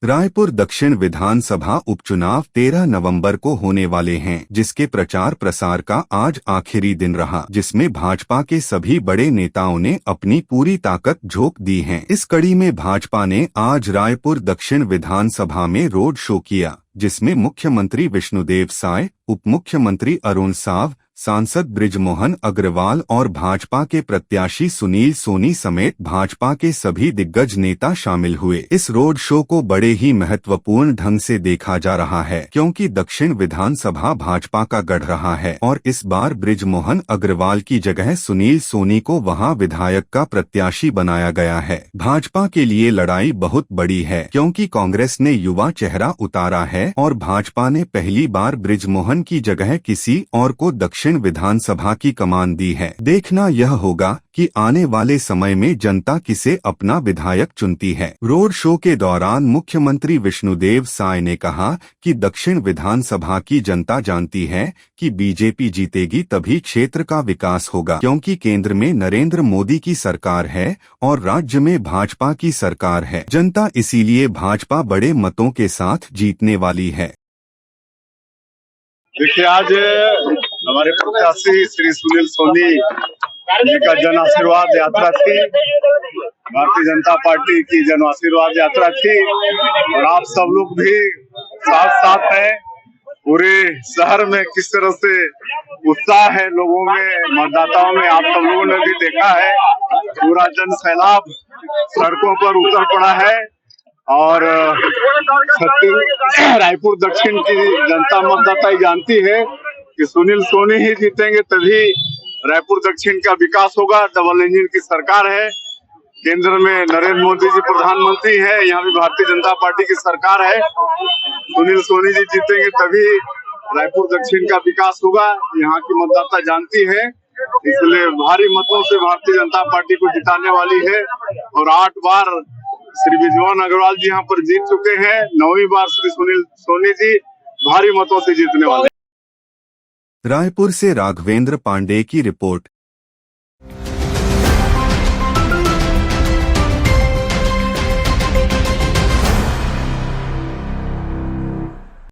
रायपुर दक्षिण विधानसभा उपचुनाव 13 नवंबर को होने वाले हैं, जिसके प्रचार प्रसार का आज आखिरी दिन रहा, जिसमें भाजपा के सभी बड़े नेताओं ने अपनी पूरी ताकत झोंक दी है। इस कड़ी में भाजपा ने आज रायपुर दक्षिण विधानसभा में रोड शो किया, जिसमें मुख्यमंत्री विष्णुदेव साय, उप मुख्यमंत्री अरुण साव, सांसद बृजमोहन अग्रवाल और भाजपा के प्रत्याशी सुनील सोनी समेत भाजपा के सभी दिग्गज नेता शामिल हुए। इस रोड शो को बड़े ही महत्वपूर्ण ढंग से देखा जा रहा है, क्योंकि दक्षिण विधानसभा भाजपा का गढ़ रहा है और इस बार बृजमोहन अग्रवाल की जगह सुनील सोनी को वहां विधायक का प्रत्याशी बनाया गया है। भाजपा के लिए लड़ाई बहुत बड़ी है, क्योंकि कांग्रेस ने युवा चेहरा उतारा है और भाजपा ने पहली बार बृजमोहन की जगह किसी और को दक्षिण विधानसभा की कमान दी है। देखना यह होगा कि आने वाले समय में जनता किसे अपना विधायक चुनती है। रोड शो के दौरान मुख्यमंत्री विष्णुदेव साय ने कहा कि दक्षिण विधानसभा की जनता जानती है कि बीजेपी जीतेगी तभी क्षेत्र का विकास होगा, क्योंकि केंद्र में नरेंद्र मोदी की सरकार है और राज्य में भाजपा की सरकार है। जनता इसीलिए भाजपा बड़े मतों के साथ जीतने वाली है। देखिए, आज हमारे प्रत्याशी श्री सुनील सोनी जी का जन आशीर्वाद यात्रा थी। भारतीय जनता पार्टी की जन आशीर्वाद यात्रा थी और आप सब लोग भी साथ साथ हैं। पूरे शहर में किस तरह से उत्साह है लोगों में, मतदाताओं में, आप सब लोगों ने भी देखा है। पूरा जन सैलाब सड़कों पर उतर पड़ा है और रायपुर दक्षिण की जनता मतदाता जानती है कि सुनील सोनी ही जीतेंगे तभी रायपुर दक्षिण का विकास होगा। डबल इंजन की सरकार है, केंद्र में नरेंद्र मोदी जी प्रधानमंत्री है, यहाँ भी भारतीय जनता पार्टी की सरकार है। सुनील सोनी जी जीतेंगे तभी रायपुर दक्षिण का विकास होगा, यहाँ की मतदाता जानती है। इसलिए भारी मतों से भारतीय जनता पार्टी को जिताने वाली है और 8 बार श्री बृजमोहन अग्रवाल जी यहाँ पर जीत चुके हैं। 9वीं बार श्री सुनील सोनी जी भारी मतों से जीतने वाले। रायपुर से राघवेंद्र पांडे की रिपोर्ट।